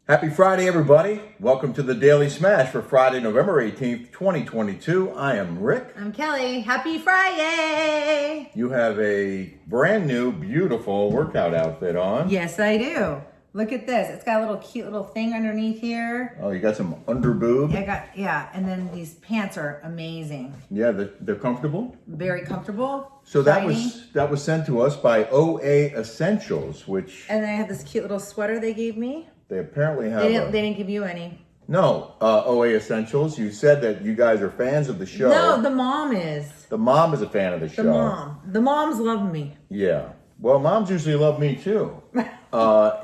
Happy Friday, everybody. Welcome to the Daily Smash for Friday, November 18th, 2022. I am Rick. I'm Kelly. Happy Friday. You have a brand new, beautiful workout outfit on. Yes, I do. Look at this. It's got a little cute little thing underneath here. Oh, you got some under boob? Yeah, and then these pants are amazing. Yeah, they're comfortable. Very comfortable. So shiny. that was sent to us by OA Essentials, which And then I have this cute little sweater they gave me. they apparently have. They didn't give you any. No, OA Essentials. You said that you guys are fans of the show. No, the mom is. The mom is a fan of the show. The moms love me. Yeah. Well, moms usually love me too.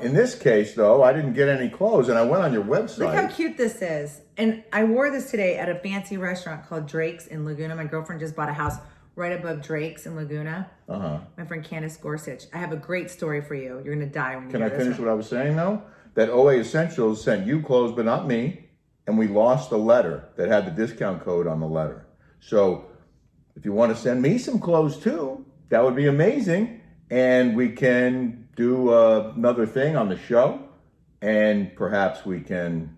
In this case, though, I didn't get any clothes, and I went on your website. Look how cute this is. And I wore this today at a fancy restaurant called Drake's in Laguna. My girlfriend just bought a house right above Drake's in Laguna. My friend Candice Gorsuch. I have a great story for you. You're going to die when you Can hear I this finish one. what I was saying, though? That OA Essentials sent you clothes, but not me, and we lost the letter that had the discount code on the letter. So if you want to send me some clothes, too, that would be amazing. And we can do another thing on the show, and perhaps we can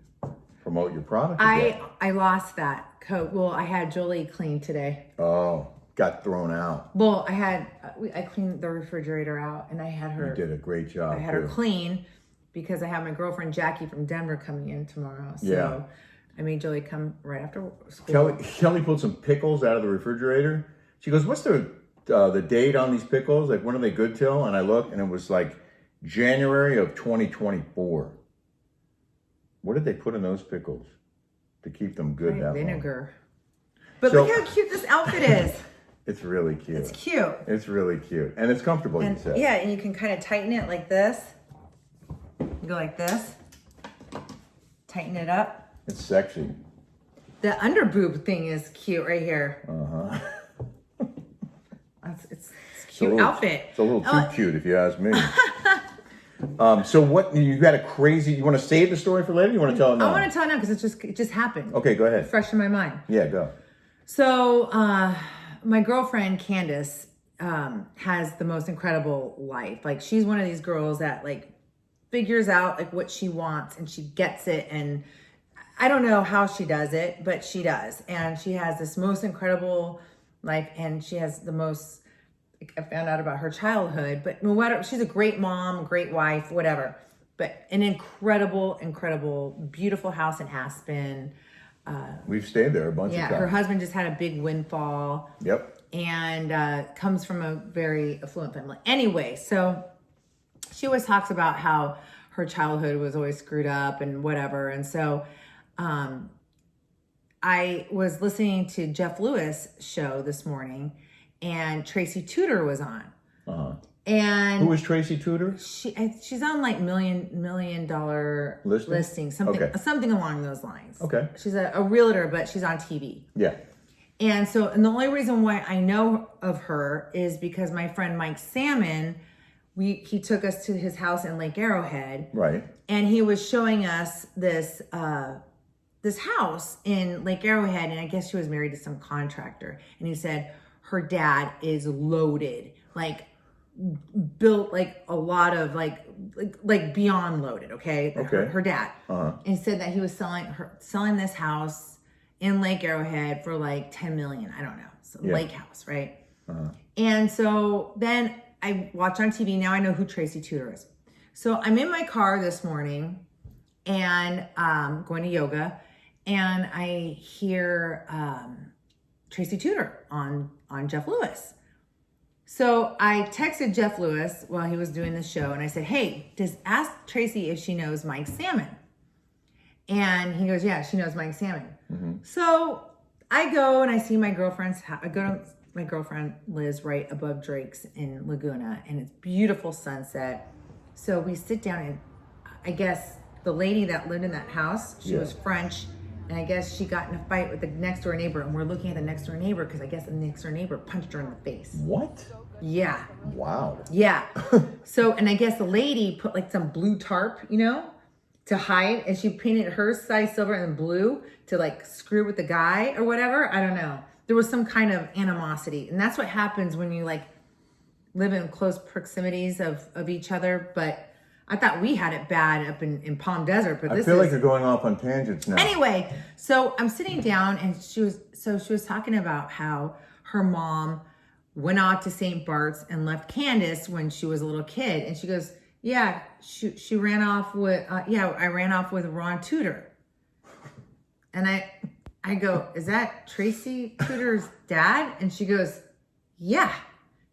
promote your product again. I lost that coat. Well, I had Julie clean today. Oh, got thrown out. Well, I cleaned the refrigerator out, and I had her. You did a great job. I had her clean because I have my girlfriend Jackie from Denver coming in tomorrow. So Yeah. I made Julie come right after school. Kelly pulled some pickles out of the refrigerator. She goes, "What's the date on these pickles? Like, when are they good till?" And I looked, and it was like January of 2024. What did they put in those pickles to keep them good that long? Vinegar. But So- look how cute this outfit is. It's really cute. It's cute. It's really cute, and it's comfortable. And you said. yeah, and you can kind of tighten it like this. You go like this. Tighten it up. It's sexy. The under boob thing is cute right here. It's a cute outfit. It's a little too cute, if you ask me. So what, you got a crazy, you want to save the story for later? You want to tell it now? I want to tell it now because it just happened. Okay, go ahead. Fresh in my mind. Yeah, go. So my girlfriend Candice has the most incredible life. Like, she's one of these girls that like figures out like what she wants, and she gets it. And I don't know how she does it, but she does. And she has this most incredible life, and she has the most, I found out about her childhood, but no matter, she's a great mom, great wife, whatever, but an incredible, beautiful house in Aspen. We've stayed there a bunch of times. Her husband just had a big windfall. Yep. And comes from a very affluent family. Anyway, so she always talks about how her childhood was always screwed up and whatever. And so I was listening to Jeff Lewis' show this morning, and Tracy Tudor was on. And who is Tracy Tudor? She's on like million dollar listing, something along those lines. Okay. She's a realtor, but she's on TV. Yeah. And the only reason why I know of her is because my friend Mike Salmon, he took us to his house in Lake Arrowhead. Right. And he was showing us this house in Lake Arrowhead, and I guess she was married to some contractor. And he said her dad is loaded, like built like a lot of like beyond loaded. Okay. Her dad. And he said that he was selling this house in Lake Arrowhead for like 10 million. I don't know. So lake house, right? And so then I watch on TV. Now I know who Tracy Tudor is. So I'm in my car this morning and going to yoga, and I hear Tracy Tudor on Jeff Lewis. So I texted Jeff Lewis while he was doing the show, and I said, "Hey, ask Tracy if she knows Mike Salmon." And he goes, "Yeah, she knows Mike Salmon." So I go and I see my girlfriend's house. I go to my girlfriend lives right above Drake's in Laguna, and it's beautiful sunset. So we sit down, and I guess the lady that lived in that house, she was French, and I guess she got in a fight with the next door neighbor, and we're looking at the next door neighbor because I guess the next door neighbor punched her in the face. What? Yeah. Wow. Yeah. So, and I guess the lady put like some blue tarp, to hide, and she painted her size silver and blue to like screw with the guy or whatever. I don't know. There was some kind of animosity, and that's what happens when you like live in close proximities of each other. But I thought we had it bad up in Palm Desert, but I this feel is... like you're going off on tangents now. Anyway, so I'm sitting down and she was talking about how her mom went off to St. Bart's and left Candice when she was a little kid. And she goes, yeah, she ran off with, I ran off with Ron Tudor. And I go, is that Tracy Tudor's dad? And she goes, yeah.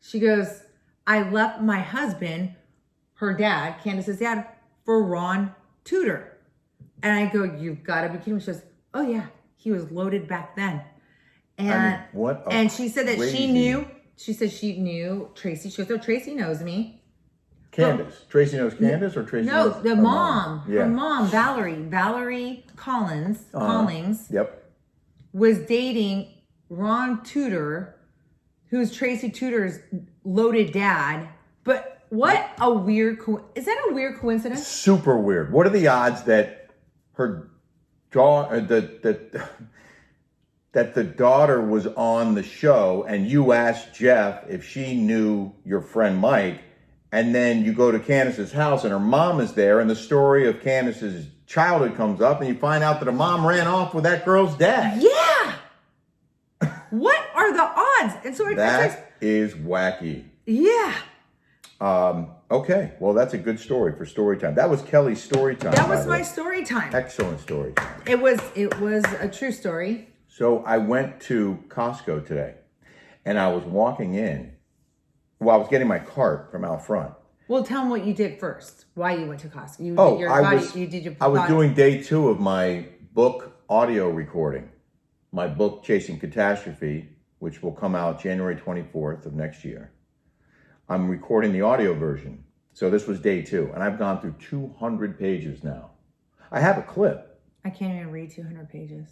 She goes, I left my husband, her dad, Candice's dad, for Ron Tudor. And I go, you've got to be kidding me. She goes, oh yeah, he was loaded back then. And and she said that she knew Tracy. She goes, oh, Tracy knows me. Candice. Tracy knows Candice, or Tracy knows the mom. Yeah. Her mom, Valerie Collins, Yep. was dating Ron Tudor, who's Tracy Tudor's loaded dad. But what a weird is that a weird coincidence? Super weird. What are the odds that her daughter, that the daughter was on the show and you asked Jeff if she knew your friend Mike, and then you go to Candice's house and her mom is there, and the story of Candice's childhood comes up, and you find out that her mom ran off with that girl's dad. Yeah. What are the odds? And so that is wacky. Yeah. Okay. Well, that's a good story for story time. That was Kelly's story time. That was my story time. Excellent story time. It was a true story. So I went to Costco today, and I was walking in. Well, I was getting my cart from out front. Well, tell them what you did first. Why you went to Costco? I was doing day 2 of my book audio recording. My book, Chasing Catastrophe, which will come out January 24th of next year. I'm recording the audio version. So this was day 2, and I've gone through 200 pages now. I have a clip. I can't even read 200 pages.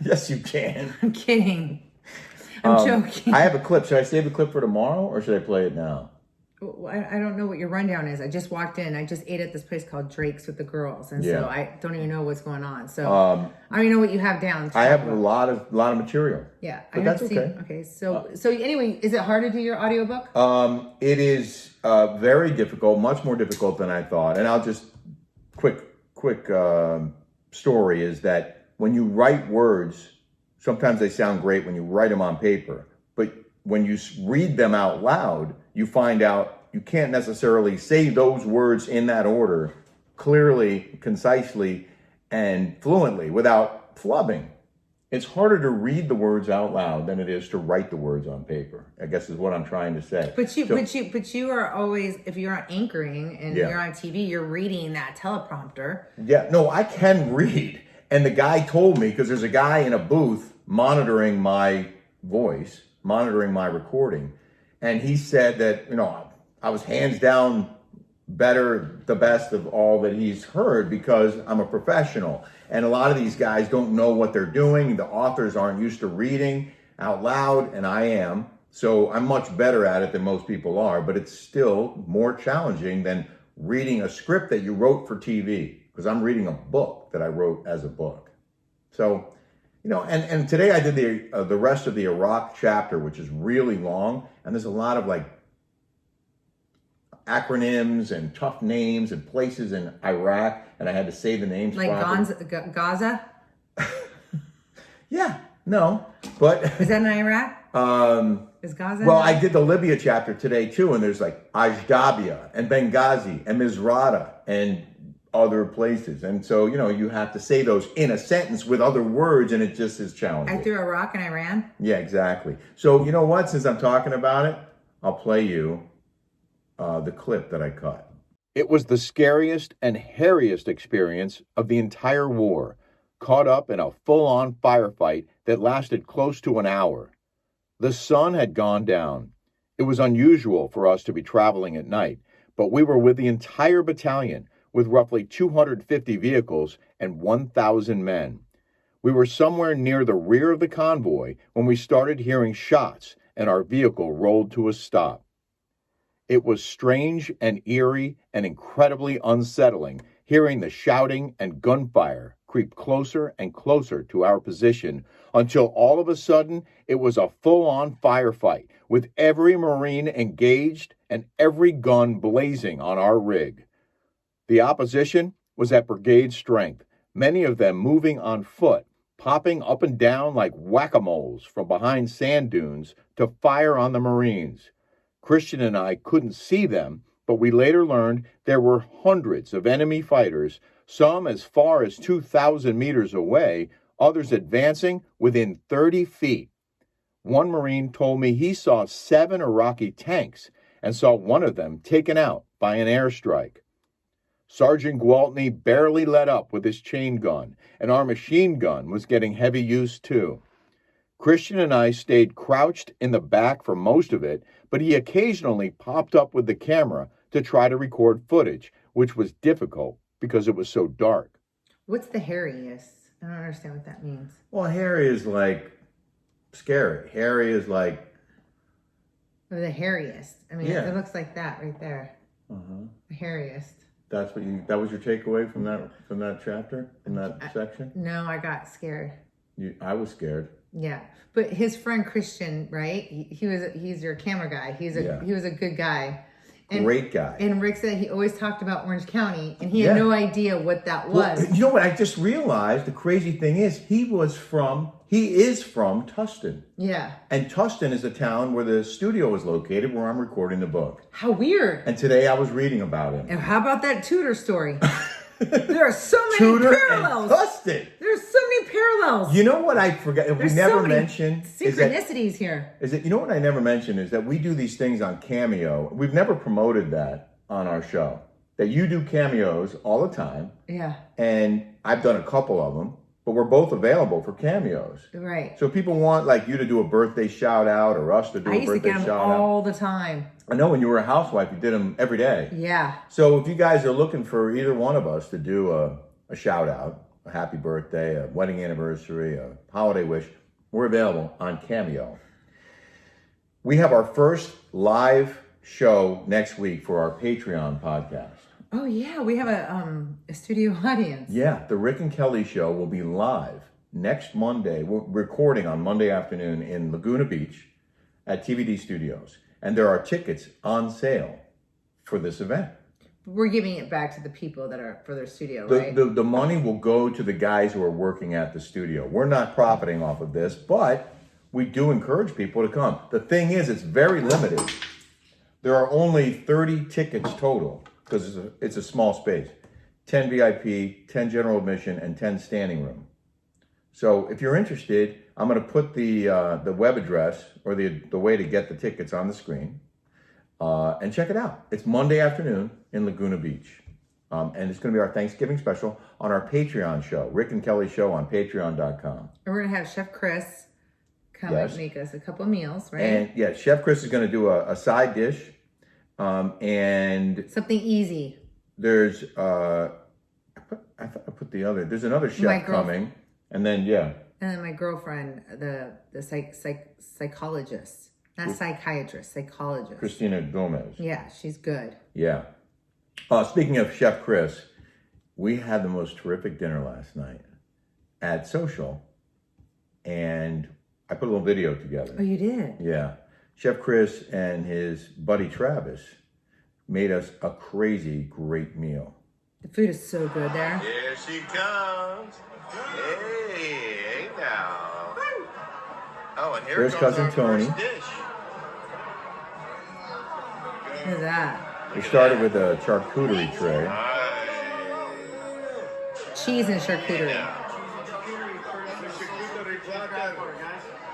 Yes, you can. I'm kidding. I'm joking. I have a clip. Should I save the clip for tomorrow, or should I play it now? I don't know what your rundown is. I just walked in. I just ate at this place called Drake's with the girls, and so I don't even know what's going on. So I don't even know what you have down. I have a lot of material. Yeah, but that's okay. Okay, so anyway, is it hard to do your audiobook? It is very difficult, much more difficult than I thought. And I'll just quick story is that when you write words, sometimes they sound great when you write them on paper, but when you read them out loud, you find out you can't necessarily say those words in that order clearly, concisely, and fluently without flubbing. It's harder to read the words out loud than it is to write the words on paper, I guess is what I'm trying to say. But you are always, if you're anchoring and you're on TV, you're reading that teleprompter. Yeah, no, I can read. And the guy told me, because there's a guy in a booth monitoring my voice, monitoring my recording. And he said that, I was hands down the best of all that he's heard because I'm a professional. And a lot of these guys don't know what they're doing. The authors aren't used to reading out loud, and I am. So I'm much better at it than most people are, but it's still more challenging than reading a script that you wrote for TV, because I'm reading a book that I wrote as a book. So, and today I did the rest of the Iraq chapter, which is really long, and there's a lot of acronyms and tough names and places in Iraq, and I had to say the names properly. Gaza? Yeah, no, but is that in Iraq? Is Gaza? Well, I did the Libya chapter today too, and there's Ajdabia and Benghazi and Misrata and other places, and so you have to say those in a sentence with other words, and it just is challenging. I threw Iraq and Iran. Yeah, exactly. So you know what? Since I'm talking about it, I'll play you the clip that I cut. It was the scariest and hairiest experience of the entire war, caught up in a full-on firefight that lasted close to an hour. The sun had gone down. It was unusual for us to be traveling at night, but we were with the entire battalion, with roughly 250 vehicles and 1,000 men. We were somewhere near the rear of the convoy when we started hearing shots and our vehicle rolled to a stop. It was strange and eerie and incredibly unsettling hearing the shouting and gunfire creep closer and closer to our position until all of a sudden it was a full-on firefight with every Marine engaged and every gun blazing on our rig. The opposition was at brigade strength, many of them moving on foot, popping up and down like whack-a-moles from behind sand dunes to fire on the Marines. Christian and I couldn't see them, but we later learned there were hundreds of enemy fighters, some as far as 2,000 meters away, others advancing within 30 feet. One Marine told me he saw 7 Iraqi tanks and saw one of them taken out by an airstrike. Sergeant Gwaltney barely let up with his chain gun, and our machine gun was getting heavy use too. Christian and I stayed crouched in the back for most of it, but he occasionally popped up with the camera to try to record footage, which was difficult because it was so dark. What's the hairiest? I don't understand what that means. Well, hairy is like scary. Hairy is like... Or the hairiest. I mean, Yeah. it looks like that right there. The hairiest. That was your takeaway from that chapter, from that section? No, I got scared. I was scared. Yeah, but his friend Christian, right? He's your camera guy. He was a good guy. And, Great guy. And Rick said he always talked about Orange County, and he had no idea what that was. Well, you know what? I just realized the crazy thing is he is from Tustin. Yeah. And Tustin is a town where the studio is located, where I'm recording the book. How weird. And today I was reading about him. And how about that Tudor story? There are so many Tudor parallels. and Tustin. There's so many parallels. You know what I forgot? There's We never so many mentioned synchronicities here. you know what I never mentioned is that we do these things on Cameo. We've never promoted that on our show. That you do cameos all the time. Yeah. And I've done a couple of them, but we're both available for cameos. Right. So if people want like you to do a birthday shout out or us to do a birthday get them shout out. all the time. I know when you were a housewife, you did them every day. Yeah. So if you guys are looking for either one of us to do a shout out, a happy birthday, a wedding anniversary, a holiday wish, we're available on Cameo. We have our first live show next week for our Patreon podcast. Oh yeah, we have a studio audience. Yeah, the Rick and Kelly show will be live next Monday. We're recording on Monday afternoon in Laguna Beach at TVD Studios. And there are tickets on sale for this event. We're giving it back to the people that are for their studio, right? The money will go to the guys who are working at the studio. We're not profiting off of this, but we do encourage people to come. The thing is, it's very limited. There are only 30 tickets total because it's a small space. 10 VIP, 10 general admission, and 10 standing room. So if you're interested, I'm going to put the web address or the way to get the tickets on the screen and check it out. It's Monday afternoon in Laguna Beach. And it's going to be our Thanksgiving special on our Patreon show, Rick and Kelly Show on patreon.com. And we're going to have Chef Chris come and make us a couple meals, right? And yeah, Chef Chris is going to do a side dish and something easy. There's, I put the other, there's another chef coming. And then, yeah. And then my girlfriend, the psychologist, not psychiatrist, psychologist. Christina Gomez. Yeah, she's good. Yeah. Speaking of Chef Chris, we had the most terrific dinner last night at Social. And I put a little video together. Oh, you did? Yeah. Chef Chris and his buddy Travis made us a crazy great meal. The food is so good there. Here she comes. Hey now. Oh, and There's cousin Tony. Look at that. We started with a charcuterie tray. Cheese and charcuterie.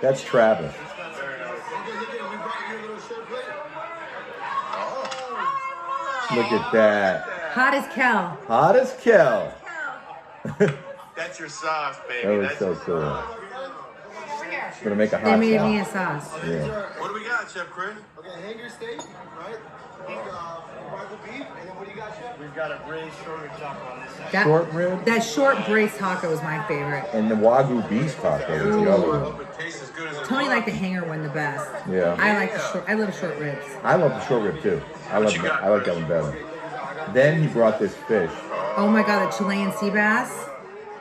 That's Travis. Look at that. Hot as Kel. Hot as Kel. That's your sauce, baby. That was so cool. I'm gonna make a hot They made sauce. me a sauce. Yeah. What do we got, Chef Chris? Okay, hanger steak, right? Rifle beef, and then what do you got, Chef? We've got a braised short rib taco on this side. Short rib. That short braised taco was my favorite. And the Wagyu beef taco is the other one. Hope it tastes as good as it Tony liked the hanger one the best. Yeah. I like the short. I love short ribs. I love the short rib too. I like that one better. Then he brought this fish. Oh my god, the Chilean sea bass.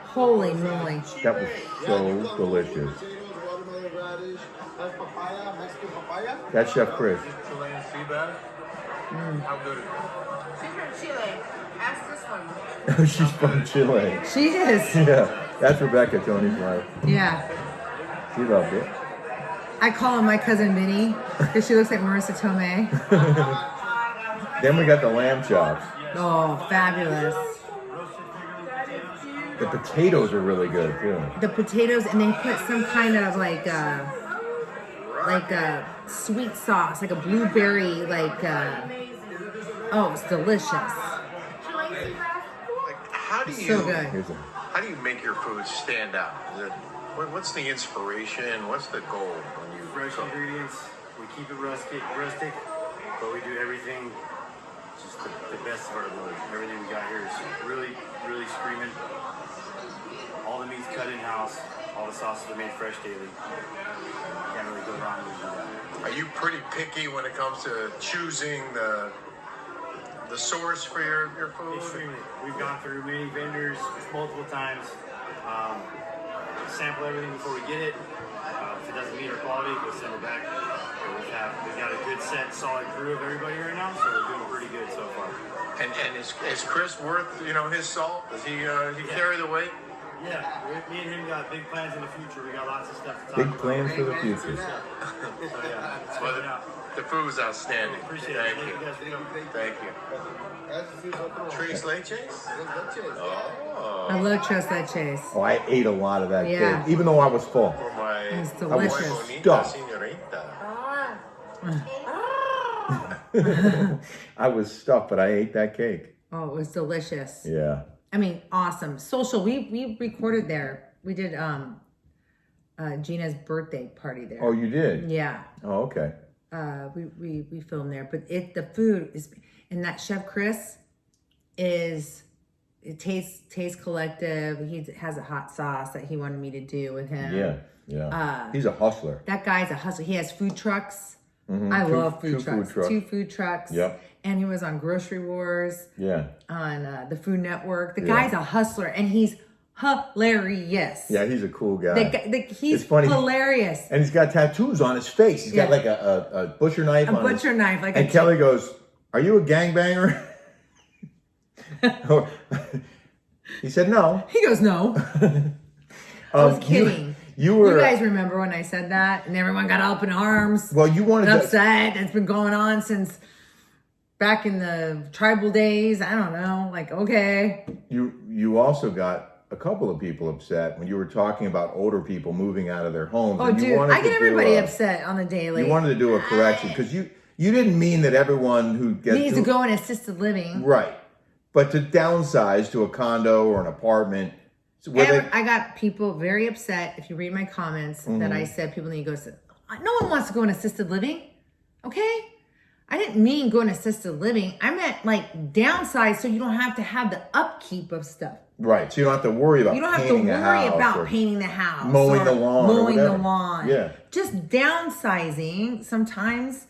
Holy moly. That was so delicious. Watermelon radish, that's papaya, Mexican papaya. That's Chef Chris. Chilean sea bass. How good is it? She's from Chile. I Ask this one. She's from Chile. She is. Yeah, that's Rebecca, Tony's wife. Yeah. She loved it. I call her my cousin Minnie because she looks like Marissa Tomei. Then we got the lamb chops. Oh, fabulous. The potatoes are really good too. The potatoes, and they put some kind of like a sweet sauce, like a blueberry, oh, it's delicious. Like, how do you So good. how do you make your food stand out? What's the inspiration? What's the goal when you Fresh cook? ingredients. We keep it rustic, but we do everything just the best of our ability. Everything we got here is really, really screaming. All the meat's cut in house. All the sauces are made fresh daily. Can't really go wrong with that. Are you pretty picky when it comes to choosing the source for your food? Extremely. We've gone through many vendors multiple times. Sample everything before we get it. If it doesn't meet our quality, we'll send it back. We've got a good set, solid crew of everybody right now, so we're doing pretty good so far. And is Chris worth his salt? Does he carry the weight? Yeah, me and him got big plans in the future. We got lots of stuff to talk Big about. plans for the future. So yeah, it's Well, coming out. the food's outstanding. Appreciate Thank it. Thank you you. guys for coming. Thank you. Tres leches? Oh. I love tres leches. Oh, I ate a lot of that Yeah. cake, even though I was full. For my It's was delicious. bonita stuffed. señorita. I was stuffed, but I ate that cake. Oh, it was delicious. Yeah. I mean, awesome. Social. We recorded there. We did Gina's birthday party there. Oh, you did? Yeah. Oh, okay. We filmed there, but the food is, and that chef Chris is, it tastes collective. He has a hot sauce that he wanted me to do with him. Yeah, yeah. He's a hustler. That guy's a hustler. He has food trucks. Mhm. I Two- love food two trucks. food trucks. 2 food trucks. Yep. And he was on Grocery Wars, Yeah. on the Food Network. The Yeah. guy's a hustler, and he's hilarious. Yeah, he's a cool guy. He's It's funny. hilarious. And he's got tattoos on his face. He's got Yeah. like a butcher knife A on butcher his... knife, like And a Kelly goes, "Are you a gangbanger?" He said, "No." He goes, no. I was kidding. You were... You guys remember when I said that, and everyone got up in arms. Well, you wanted and to... upset. It's been going on since back in the tribal days. I don't know. Like, okay. You also got a couple of people upset when you were talking about older people moving out of their homes. Oh, and you dude, wanted I get to do everybody a- upset on the daily. You wanted to do a correction because you didn't mean that everyone who gets needs to go in assisted living. right, but to downsize to a condo or an apartment. So where they- I got people very upset. If you read my comments, that I said people need to go. No one wants to go in assisted living. Okay, I didn't mean go in assisted living. I meant like downsize so you don't have to have the upkeep of stuff. right, so you don't have to worry about You don't have to painting a worry house about or painting the house, mowing or the lawn or mowing the whatever. lawn. Yeah. Just downsizing sometimes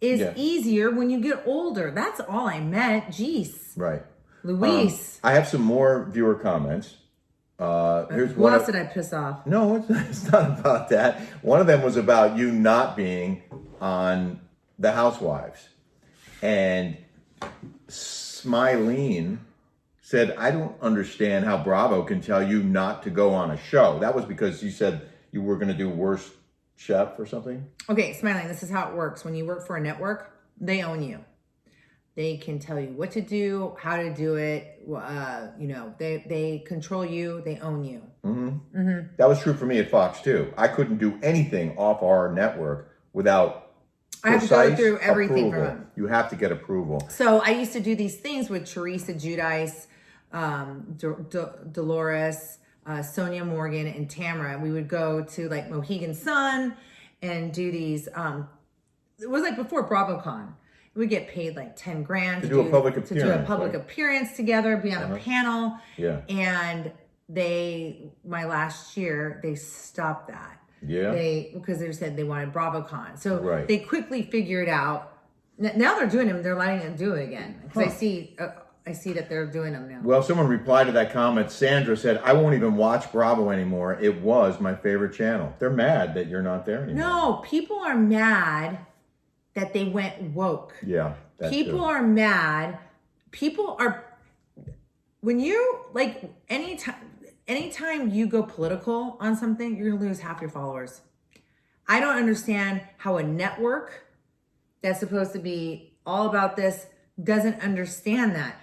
is Yeah. easier when you get older. That's all I meant. Jeez, right. Luis. I have some more viewer comments. Here's Who one. else did I piss off? No, it's not about that. One of them was about you not being on the Housewives. And Smilene said, "I don't understand how Bravo can tell you not to go on a show." That was because you said you were going to do Worst Chef or something? Okay, Smiling, this is how it works. When you work for a network, they own you. They can tell you what to do, how to do it. They control you. They own you. That was true for me at Fox too. I couldn't do anything off our network without I have to go precise through everything approval. from them. You have to get approval. So I used to do these things with Teresa Giudice, Dolores, Sonia Morgan, and Tamara. We would go to like Mohegan Sun and do these. It was like before BravoCon. We get paid like 10 grand To do a public to do a appearance, public right? appearance together, be on a panel. Yeah. And my last year, they stopped that. Yeah. Because they said they wanted BravoCon. So Right. they quickly figured out. Now they're doing them. They're letting them do it again. Because I see that they're doing them now. Well, someone replied to that comment. Sandra said, "I won't even watch Bravo anymore. It was my favorite channel." They're mad that you're not there anymore. No, people are mad that they went woke. Yeah. That People too. are mad people are, when you, like, anytime you go political on something, you're gonna lose half your followers. I don't understand how a network that's supposed to be all about this doesn't understand that.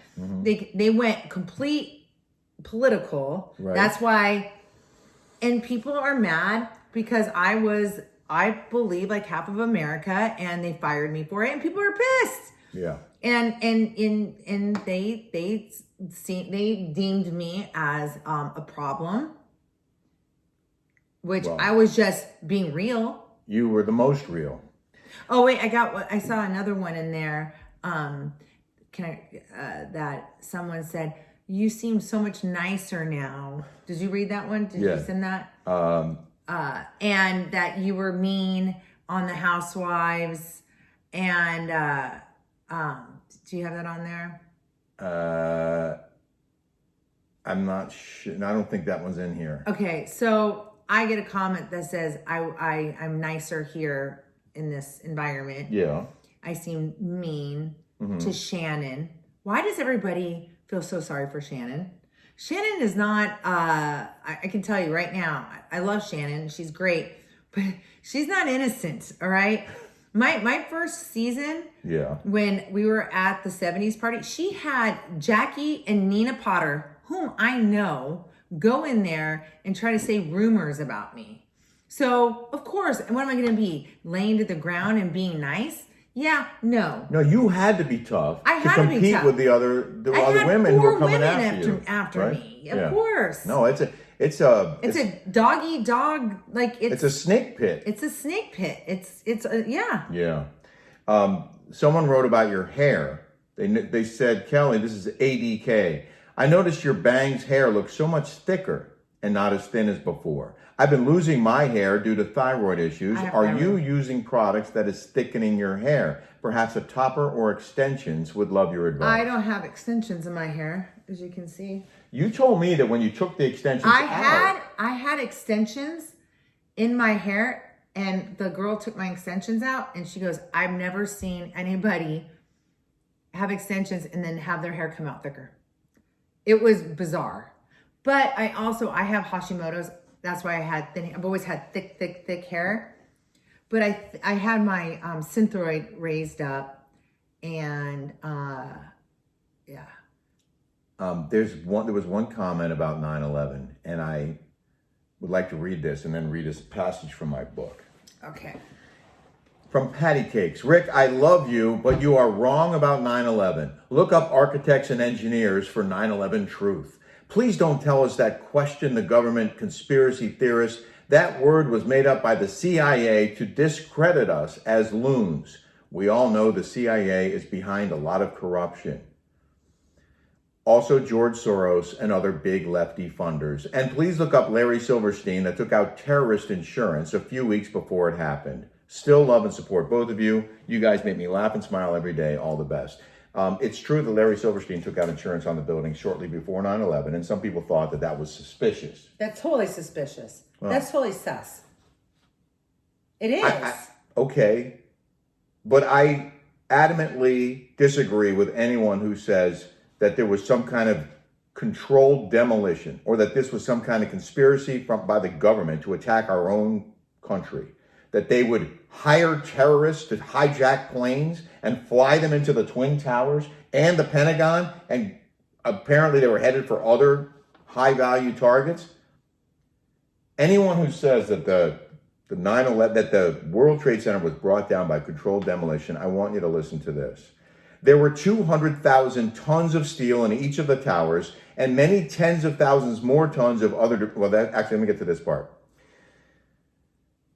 They went complete political. Right. That's why, and people are mad because I believe like half of America, and they fired me for it, and people are pissed. Yeah. And they deemed me as a problem, which I was just being real. You were the most real. Oh wait, I saw another one in there. That someone said, "You seem so much nicer now." Did you read that one? Did you send that? And that you were mean on the Housewives, and do you have that on there? I'm not sure. I don't think that one's in here. Okay, so I get a comment that says I'm nicer here in this environment. Yeah. I seem mean to Shannon. Why does everybody feel so sorry for Shannon? Shannon is not, I can tell you right now, I love Shannon. She's great, but she's not innocent, all right? My first season, when we were at the 70s party, she had Jackie and Nina Potter, whom I know, go in there and try to say rumors about me. So, of course, what am I going to be? Laying to the ground and being nice? Yeah, no. No, you had to be tough I had to be compete tough. with the other women who were coming after right? me. Of course. No, it's a doggy dog, like it's a snake pit. It's a snake pit. It's yeah. Yeah. Someone wrote about your hair. They said, Kelly, this is ADK. I noticed your bangs hair looks so much thicker and not as thin as before. I've been losing my hair due to thyroid issues. Are you using products that is thickening your hair? Perhaps a topper or extensions. Would love your advice. I don't have extensions in my hair, as you can see. You told me that when you took the extensions I had extensions in my hair, and the girl took my extensions out, and she goes, I've never seen anybody have extensions and then have their hair come out thicker. It was bizarre. But I have Hashimoto's. That's why I've always had thick hair. But I had my synthroid raised up, and yeah. There was one comment about 9/11, and I would like to read this and then read this passage from my book. Okay. From Patty Cakes. Rick, I love you, but you are wrong about 9/11. Look up architects and engineers for 9/11 truth. Please don't tell us that question the government conspiracy theorists. That word was made up by the CIA to discredit us as loons. We all know the CIA is behind a lot of corruption. Also George Soros and other big lefty funders. And please look up Larry Silverstein that took out terrorist insurance a few weeks before it happened. Still love and support both of you. You guys make me laugh and smile every day. All the best. It's true that Larry Silverstein took out insurance on the building shortly before 9/11, and some people thought that was suspicious. That's totally suspicious. Well, that's totally sus. It is. Okay. But I adamantly disagree with anyone who says that there was some kind of controlled demolition or that this was some kind of conspiracy by the government to attack our own country. That they would hire terrorists to hijack planes and fly them into the Twin Towers and the Pentagon, and apparently they were headed for other high-value targets. Anyone who says that the 9/11, that the World Trade Center was brought down by controlled demolition, I want you to listen to this. There were 200,000 tons of steel in each of the towers and many tens of thousands more tons of other, let me get to this part.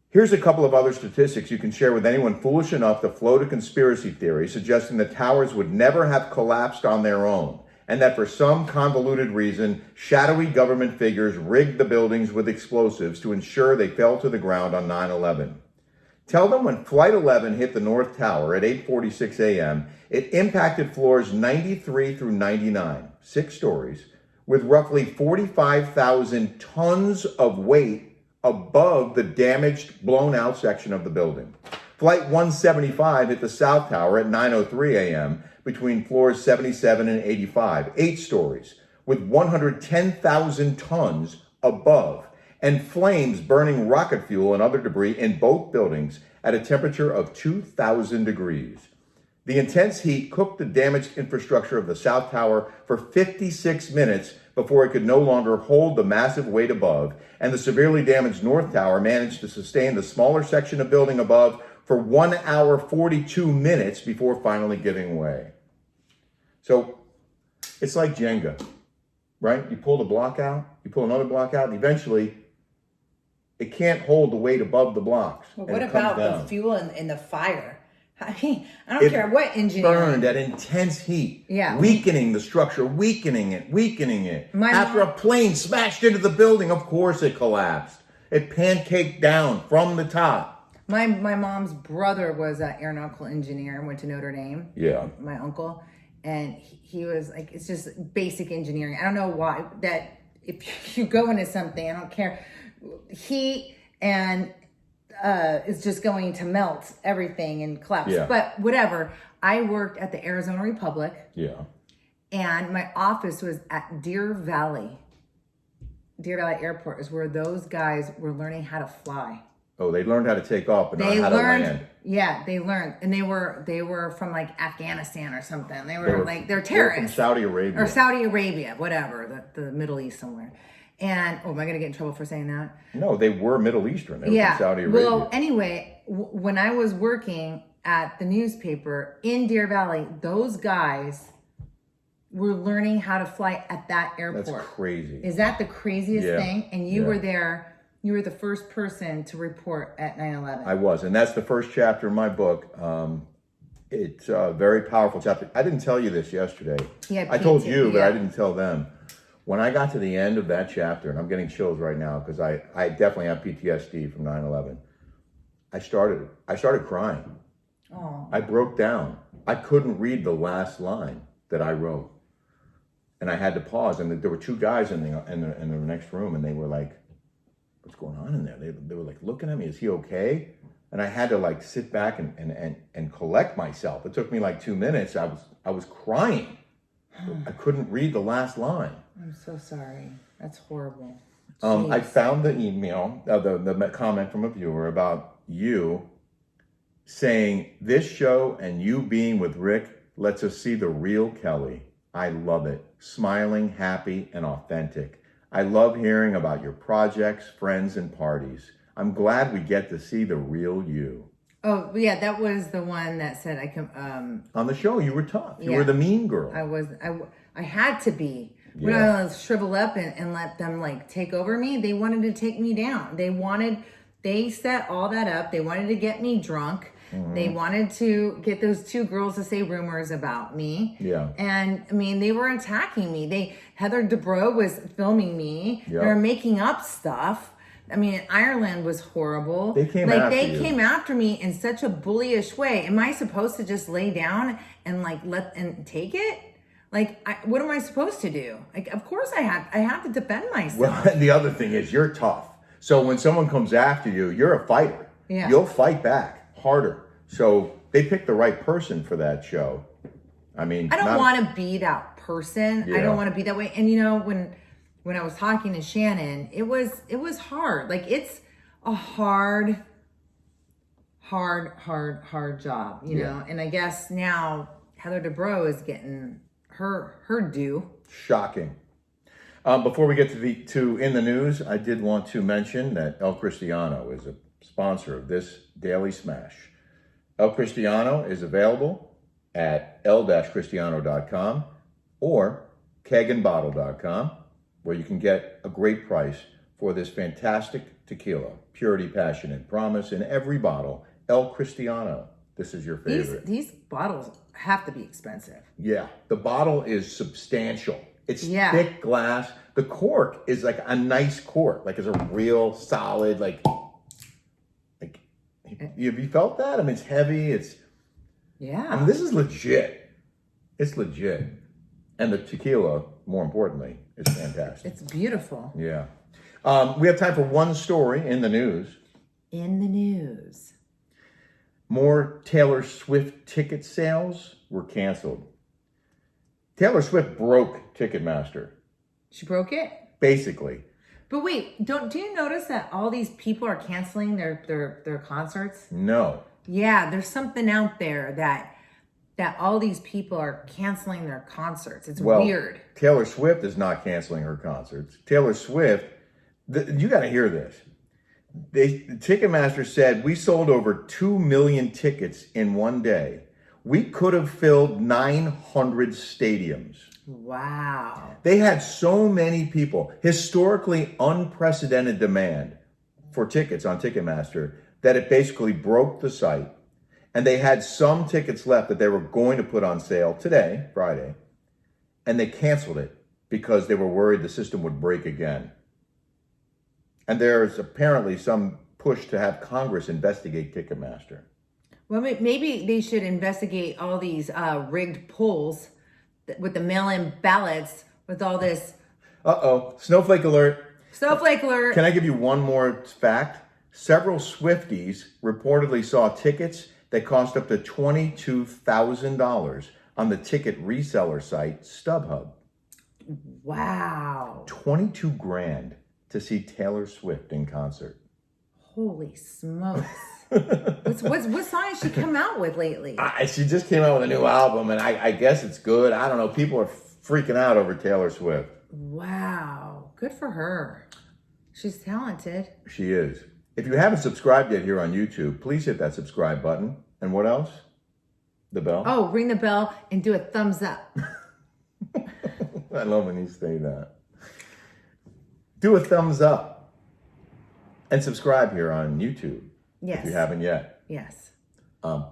Here's a couple of other statistics you can share with anyone foolish enough to float a conspiracy theory suggesting the towers would never have collapsed on their own, and that for some convoluted reason, shadowy government figures rigged the buildings with explosives to ensure they fell to the ground on 9/11. Tell them when Flight 11 hit the North Tower at 8:46 a.m., it impacted floors 93 through 99, 6 stories, with roughly 45,000 tons of weight above the damaged, blown-out section of the building. Flight 175 hit the South Tower at 9:03 a.m., between floors 77 and 85, 8 stories, with 110,000 tons above, and flames burning rocket fuel and other debris in both buildings at a temperature of 2,000 degrees. The intense heat cooked the damaged infrastructure of the South Tower for 56 minutes before it could no longer hold the massive weight above, and the severely damaged North Tower managed to sustain the smaller section of building above for 1 hour 42 minutes before finally giving way. So it's like Jenga, right? You pull the block out, you pull another block out, and eventually it can't hold the weight above the blocks. Well, and what it comes about down. the fuel and the fire? I mean, I don't care what engineering. Burned at intense heat. Yeah. Weakening the structure, weakening it. My After mom- a plane smashed into the building, of course it collapsed. It pancaked down from the top. My mom's brother was an aeronautical engineer and went to Notre Dame. Yeah. My uncle. And he was like, it's just basic engineering. I don't know why that if you go into something, I don't care. Heat and is just going to melt everything and collapse. Yeah. But whatever. I worked at the Arizona Republic. Yeah. And my office was at Deer Valley. Deer Valley Airport is where those guys were learning how to fly. Oh, they learned how to take off, but not how to land. Yeah, they learned, and they were from like Afghanistan or something. They're They were terrorists. from Saudi Arabia. Or Saudi Arabia, whatever, the Middle East somewhere. And am I gonna get in trouble for saying that? No, they were Middle Eastern. They were from Saudi Arabia. Well, anyway, when I was working at the newspaper in Deer Valley, those guys were learning how to fly at that airport. That's crazy. Is that the craziest Yeah. thing? And you Yeah. were there. You were the first person to report at 9/11. I was, and that's the first chapter in my book. It's a very powerful chapter. I didn't tell you this yesterday. Yeah, I told Pete, you, but yeah. I didn't tell them. When I got to the end of that chapter, and I'm getting chills right now because I definitely have PTSD from 9/11. I started crying. Oh. I broke down. I couldn't read the last line that I wrote, and I had to pause. And there were two guys in the next room, and they were like, "What's going on in there?" They were like looking at me. Is he okay? And I had to like sit back and collect myself. It took me like 2 minutes. I was crying. I couldn't read the last line. I'm so sorry. That's horrible. I Jeez. found the email, the comment from a viewer about you saying, "This show and you being with Rick lets us see the real Kelly. I love it. Smiling, happy, and authentic. I love hearing about your projects, friends, and parties. I'm glad we get to see the real you." Oh yeah, that was the one that said I can. On the show, you were tough. You Yeah. were the mean girl. I had to be. When Yeah. I was shrivel up and let them like take over me, they wanted to take me down. They set all that up. They wanted to get me drunk. They wanted to get those two girls to say rumors about me. Yeah. And I mean, they were attacking me. Heather Dubrow was filming me. Yeah. They were making up stuff. I mean, Ireland was horrible. They came after you. came after me in such a bullyish way. Am I supposed to just lay down and like take it? Like, what am I supposed to do? Like, of course I have to defend myself. Well, and the other thing is you're tough. So when someone comes after you, you're a fighter. Yeah. You'll fight back harder. So they picked the right person for that show. I mean, I don't want to be that person. Yeah. I don't want to be that way. And you know, when I was talking to Shannon, it was hard. Like, it's a hard job, you know? And I guess now Heather Dubrow is getting her due. Shocking. Before we get to in the news, I did want to mention that El Cristiano is a sponsor of this Daily Smash. El Cristiano is available at el-cristiano.com or kegandbottle.com, where you can get a great price for this fantastic tequila. Purity, passion, and promise in every bottle. El Cristiano. This is your favorite. These bottles have to be expensive. Yeah, the bottle is substantial. It's Yeah. thick glass. The cork is like a nice cork, like it's a real solid, like have you felt that? I mean, it's heavy. I Yeah. mean, this is legit. It's legit. And the tequila, more importantly, is fantastic. It's beautiful. Yeah. We have time for one story in the news. In the news. More Taylor Swift ticket sales were canceled. Taylor Swift broke Ticketmaster, She broke it. basically. But wait, do you notice that all these people are canceling their concerts? No. Yeah, there's something out there that all these people are canceling their concerts. It's weird. Taylor Swift is not canceling her concerts. Taylor Swift, you got to hear this. Ticketmaster said we sold over 2 million tickets in one day. We could have filled 900 stadiums. Wow. They had so many people, historically unprecedented demand for tickets on Ticketmaster, that it basically broke the site. And they had some tickets left that they were going to put on sale today, Friday, and they canceled it because they were worried the system would break again. And there's apparently some push to have Congress investigate Ticketmaster. Well, maybe they should investigate all these rigged polls with the mail-in ballots with all this. Uh-oh, snowflake alert. Snowflake alert. Can I give you one more fact? Several Swifties reportedly saw tickets that cost up to $22,000 on the ticket reseller site StubHub. Wow. 22 grand to see Taylor Swift in concert. Holy smokes. What song has she come out with lately? She just came out with a new album, and I guess it's good. I don't know. People are freaking out over Taylor Swift. Wow. Good for her. She's talented. She is. If you haven't subscribed yet here on YouTube, please hit that subscribe button. And what else? The bell? Oh, ring the bell and do a thumbs up. I love when you say that. Do a thumbs up. And subscribe here on YouTube. Yes. If you haven't yet. Yes.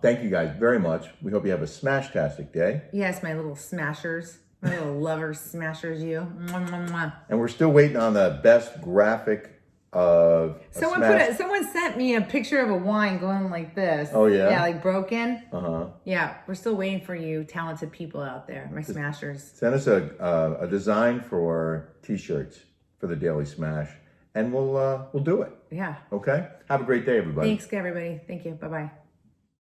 Thank you guys very much. We hope you have a smash-tastic day. Yes, my little smashers. My little lovers smashers, you. Mwah, mwah, mwah. And we're still waiting on the best graphic of Someone sent me a picture of a wine going like this. Oh, yeah? Yeah, like broken. Uh-huh. Yeah, we're still waiting for you talented people out there, my smashers. Send us a design for t-shirts for the Daily Smash, and we'll do it. Yeah. Okay? Have a great day, everybody. Thanks, everybody. Thank you. Bye-bye.